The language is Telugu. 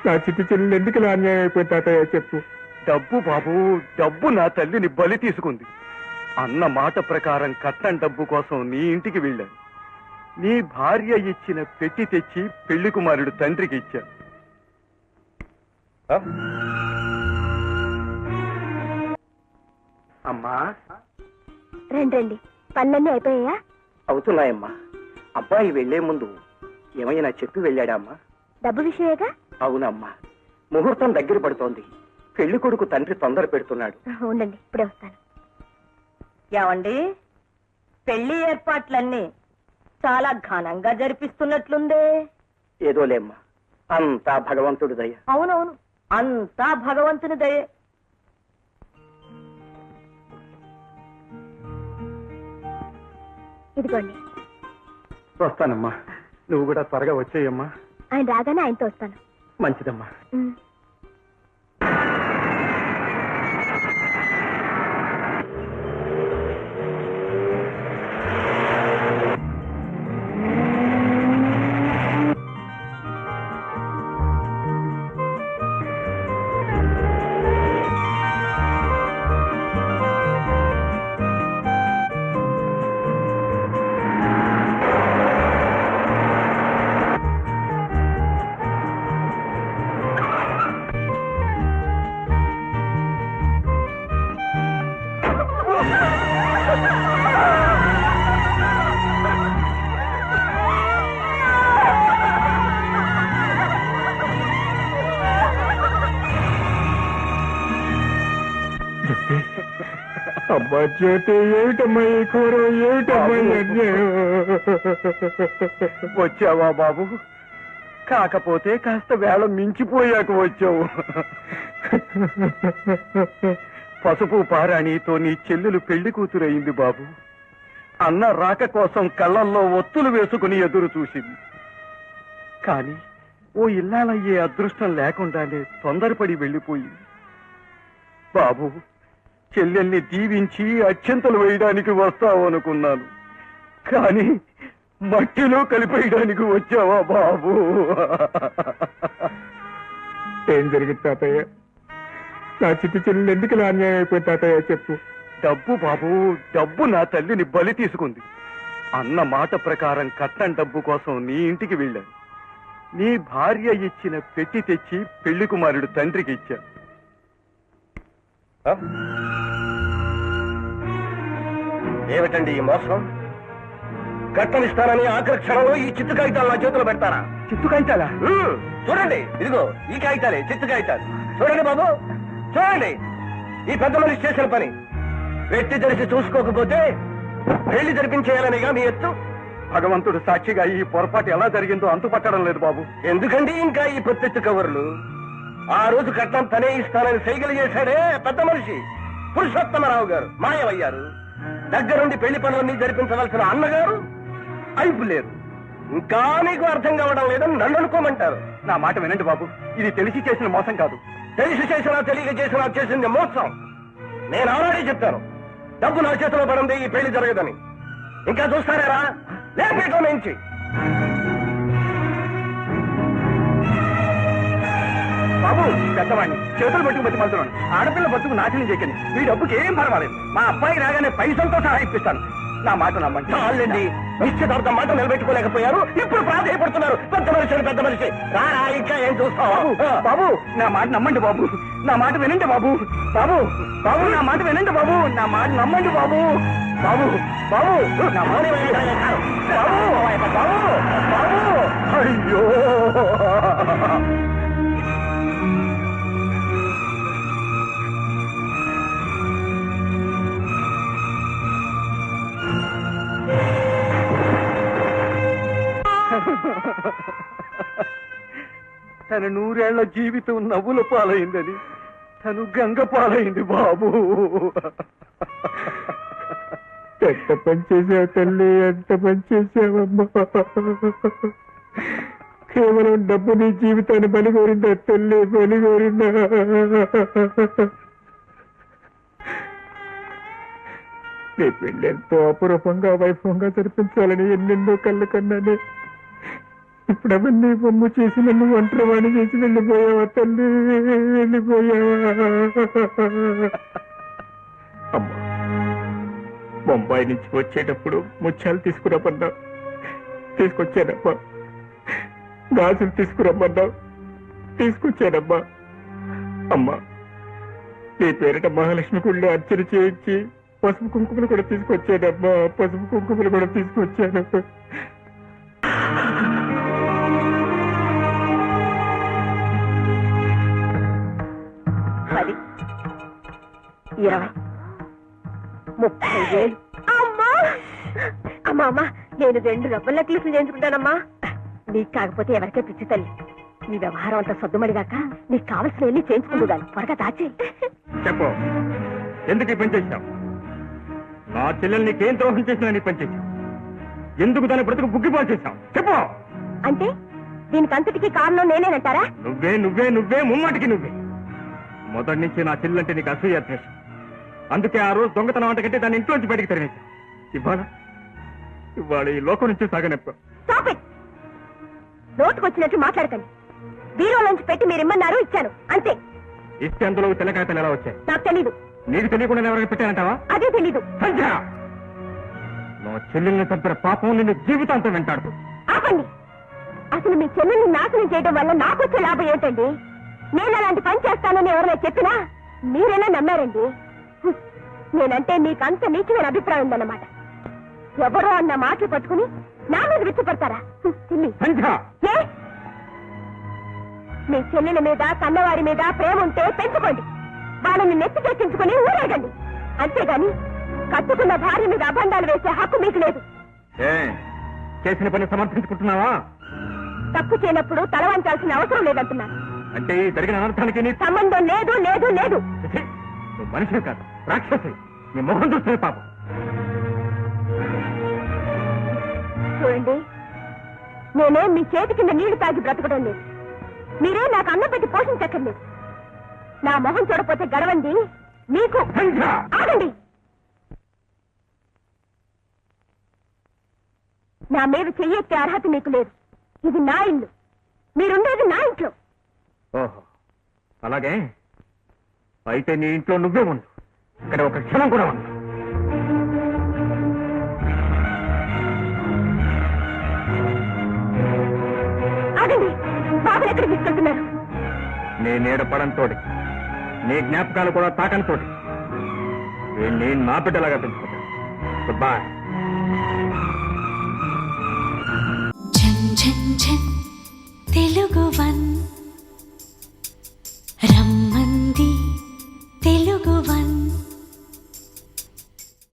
నా చిట్టి చెల్లెలు ఎందుకు ఇలా అన్యాయం అయిపోయింది తాతయ్య చెప్పు. డబ్బు బాబు, డబ్బు నా తల్లిని బలి తీసుకుంది. అన్న మాట ప్రకారం కట్నం డబ్బు కోసం నీ ఇంటికి వెళ్ళాను. నీ భార్య ఇచ్చిన పెట్టి తెచ్చి పెళ్లి కుమారుడు తండ్రికి ఇచ్చాను. అమ్మా రండి, పనులన్నీ అయిపోయాయా? అవుతున్నాయమ్మా. అబ్బాయి వెళ్లే ముందు ఏమైనా చెప్పి వెళ్ళాడా అమ్మా? డబ్బు విషయమేగా? అవునమ్మా, ముహూర్తం దగ్గర పడుతోంది. పెళ్లి కొడుకు తండ్రి తొందర పెడుతున్నాడు. ఉండండి, ఇప్పుడే వస్తాను. ఏమండి, పెళ్లి ఏర్పాట్లన్నీ చాలా ఘనంగా జరిపిస్తున్నట్లుందే. ఏదోలేమ్మా, అంతా భగవంతుడి దయ. అవునవును, అంతా భగవంతుని దయే. ఇదిగోండి. వస్తానమ్మా, నువ్వు కూడా త్వరగా వచ్చేయమ్మా. ఆయన రాగానే ఆయనతో వస్తాను. మంచిదమ్మా. అబ్బా జ్యోతి, ఏమిటమ్మా ఈ కూర, ఏమిటమ్మా ఈ అన్యాయం? వచ్చావా బాబు? కాకపోతే కాస్త వేళ మించిపోయాక వచ్చావు. పసుపు పారాణితో నీ చెల్లెలు పెళ్లి కూతురయింది బాబు. అన్న రాక కోసం కళ్ళల్లో ఒత్తులు వేసుకుని ఎదురు చూసింది. కాని ఓ ఇల్లాలయ్యే అదృష్టం లేకుండానే తొందరపడి వెళ్ళిపోయింది. బాబు, చెల్లెల్ని దీవించి అత్యంతలు వేయడానికి వస్తావనుకున్నాను, కానీ మట్టిలో కలిపేయడానికి వచ్చావా బాబు? ఏం జరిగింది తాతయ్య? నా చిట్టి చెల్లెలు ఎందుకు ఇలా అన్యాయం అయిపోయింది తాతయ్య చెప్పు. డబ్బు బాబు, డబ్బు నా తల్లిని బలి తీసుకుంది. అన్న మాట ప్రకారం కట్నం డబ్బు కోసం నీ ఇంటికి వెళ్ళాను. నీ భార్య ఇచ్చిన పెట్టి తెచ్చి పెళ్లి కుమారుడు తండ్రికి ఇచ్చాను. ఏమిటండి ఈ మోసం? కట్నం ఇస్తానని ఆఖరి క్షణంలో ఈ చిత్తు కాగితాలు నా చేతులు పెడతారా? చిత్తు కాగితాలా? చూడండి, ఇదిగో ఈ కాగితాలే చిత్తు కాగితాలు. చూడండి బాబు, చూడండి. ఈ పెద్ద మనిషి చేసిన పని వెట్టి జరిసి చూసుకోకపోతే పెళ్లి జరిపించేయాలనిగా మీ ఎత్తు. భగవంతుడు సాక్షిగా ఈ పొరపాటు ఎలా జరిగిందో అంతుపట్టడం లేదు బాబు. ఎందుకండి ఇంకా ఈ పొత్తెత్తు కవర్లు? ఆ రోజు కట్నం తనే ఇస్తానని సైకిల్ చేశాడే పెద్ద మనిషి పురుషోత్తమరావు గారు మాయమయ్యారు. దగ్గరుండి పెళ్లి పనులన్నీ జరిపించవలసిన అన్నగారు అయిపు లేరు. ఇంకా మీకు అర్థం కావడం లేదని నన్ను అనుకోమంటారు. నా మాట వినండి బాబు, ఇది తెలిసి చేసిన మోసం కాదు. తెలిసి చేసినా తెలియక చేసినా చేసింది మోసం. నేను ఆల్రెడీ చెప్తాను, డబ్బు నా చేతిలో పడింది ఈ పెళ్లి జరగదని. ఇంకా చూస్తారా? లేక నుంచి బాబు, పెద్దవాడిని చేతులు పట్టుకు బట్టి పడుతున్నాను. ఆడపిల్ల బతుకు నాశనం చేయకండి. మీ డబ్బుకి ఏం పర్వాలేదు. మా అబ్బాయి రాగానే పైసలతో సహా ఇప్పిస్తాను. నా మాట నమ్మండి. చాలండి, నిశ్చితార్థం మాట నిలబెట్టుకోలేకపోయారు, ఇప్పుడు ప్రాధాయపడుతున్నారు. పెద్ద మనిషి పెద్ద మనిషి రారా, ఇంకా ఏం చూస్తావు? బాబు, నా మాట నమ్మండి బాబు. నా మాట వినండి బాబు. బాబు బాబు, నా మాట వినండి బాబు. నా మాట నమ్మండి బాబు. బాబు బాబు, నా మాట వినండి బాబు. బాబు బాబు, అయ్యో తన 100 ఏళ్ల జీవితం నవ్వుల పాలైందని తను గంగ పాలైంది బాబు. ఎంత పని చేసావు తల్లి, ఎంత పని చేసావమ్మా. కేవలం డబ్బు నీ జీవితాన్ని బలిగోరిందా తల్లి, బలిగోరిందా? నీ పెళ్ళి ఎంతో అపురూపంగా వైభవంగా జరిపించాలని ఎన్నెన్నో కళ్ళు కన్నానే. ఇప్పుడు అవన్నీ బొమ్మ చేసి నన్ను ఒంటరివాణి చేసి వెళ్ళిపోయావా తల్లి, వెళ్ళిపోయావా? అమ్మా, బొంబాయి నుంచి వచ్చేటప్పుడు ముత్యాలు తీసుకురమ్మన్నావు, తీసుకొచ్చానమ్మా. గాజులు తీసుకురమ్మన్నావు, తీసుకొచ్చానమ్మా. అమ్మా, నీ పేరిట మహాలక్ష్మి గుళ్ళో అర్చన చేయించి పసుపు కుంకుమలు కూడా తీసుకొచ్చానమ్మా, పసుపు కుంకుమలు కూడా తీసుకొచ్చాను. 10, 20, 30,000. అమ్మా అమ్మా అమ్మా, నేను 2 రబ్బర్ నెక్లెస్లు చేయించుకుంటానమ్మా. నీకు కాకపోతే ఎవరికే పిచ్చి తల్లి. నీ వ్యవహారం అంతా సర్దుమడిగాక నీకు కావలసిన ఎన్ని చేయించుకుందు గాని త్వరగా దాచే. చెప్పు, ఎందుకు ఈ పని చేశావు? నా చెల్లెలు నీకేం ద్రోహం చేసినా నీ పని చేశావు. ఎందుకు దాని బ్రతుకు బుగ్గిపాలు చేశావు? చెప్పు. అంటే దీనికి అంతటికీ కారణం నేనేనంటారా? నువ్వే నువ్వే నువ్వే ముమ్మాటికి నువ్వే. మొదటి నుంచి నా చెల్లెలంటే నీకు అసూయ ద్వేషం. అందుకే ఆ రోజు దొంగతనం వంట కంటే దాన్ని ఇంట్లోంచి బయటికి తరిమేశావు. ఇవాళ ఈ లోకం నుంచి సాగనెప్ప. Stop it. నోటుకొచ్చినట్లు మాట్లాడకండి. బీరోలోంచి పెట్టి మీరు ఇమ్మన్నారు, ఇచ్చాను, అంతే. ఇస్తే అందులో తెల్లకాయతలు ఎలా వచ్చాయి? నాకు తెలీదు. నీకు తెలియకుండా ఎవరికి పెట్టానంటావా? అదే తెలీదు. సంధ్య, నా చెల్లెల్ని చంపిన పాపం నిన్ను జీవితాంతం వెంటాడుతూ. ఆపండి. అసలు మీ చెల్లెల్ని నాశనం చేయడం వల్ల నాకు వచ్చే లాభం ఏంటండి? నేను అలాంటి పని చేస్తానని ఎవరైనా చెప్పినా మీరైనా నమ్మారండి. నేనంటే మీకు అంత నీచమైన అభిప్రాయం ఉందన్నమాట. ఎవరో అన్న మాటలు పట్టుకుని నా మీద విచ్చిపడతారా? తిల్లి. సంధ్య, ఏ? మీ చెల్లెల మీద కన్నవారి మీద ప్రేమ ఉంటే పెంచుకోండి. వాళ్ళని నెత్తికెక్కించుకుని ఊరేగండి. అంతేగాని కట్టుకున్న భార్య మీద అబంధాలు వేసే హక్కు మీకు లేదు. చేసిన పని సమర్థించుకుంటున్నావా? తప్పు చేయనప్పుడు తలవంచాల్సిన అవసరం లేదంటున్నాను. అంటే ఈ జరిగిన అనర్థానికి నీ సంబంధం లేదు లేదు లేదు. ఛీ, నువ్వు మనిషివి కాదు, రాక్షసి. నీ మొహం చూస్తే పాపం. చూడండి, నేనే మీ చేతి కింద నీళ్లు తాగి బ్రతకడం లేదు. మీరే నాకు అన్నం పెట్టి పోషించక్కర్లేదు. నా మొహం చూడపోతే గడవండి మీకు. సంధ్య! ఆగండి. నా మీద చెయ్యెత్తే అర్హత మీకు లేదు. ఇది నా ఇల్లు, మీరుండేది నా ఇంట్లో. ఓహో, అలాగే. అయితే నీ ఇంట్లో నువ్వే ఉండు, ఇక్కడ ఒక క్షణం కూడా ఉండు. ఆగండి. బాబులు ఎక్కడికి తీసుకెళ్తున్నారు? నీ నీడ పడంతోటి, నీ జ్ఞాపకాలు కూడా తాకనితోటి వీణ్ణి నా బిడ్డలాగా పెంచుకుంటాను. Good bye. తెలుగు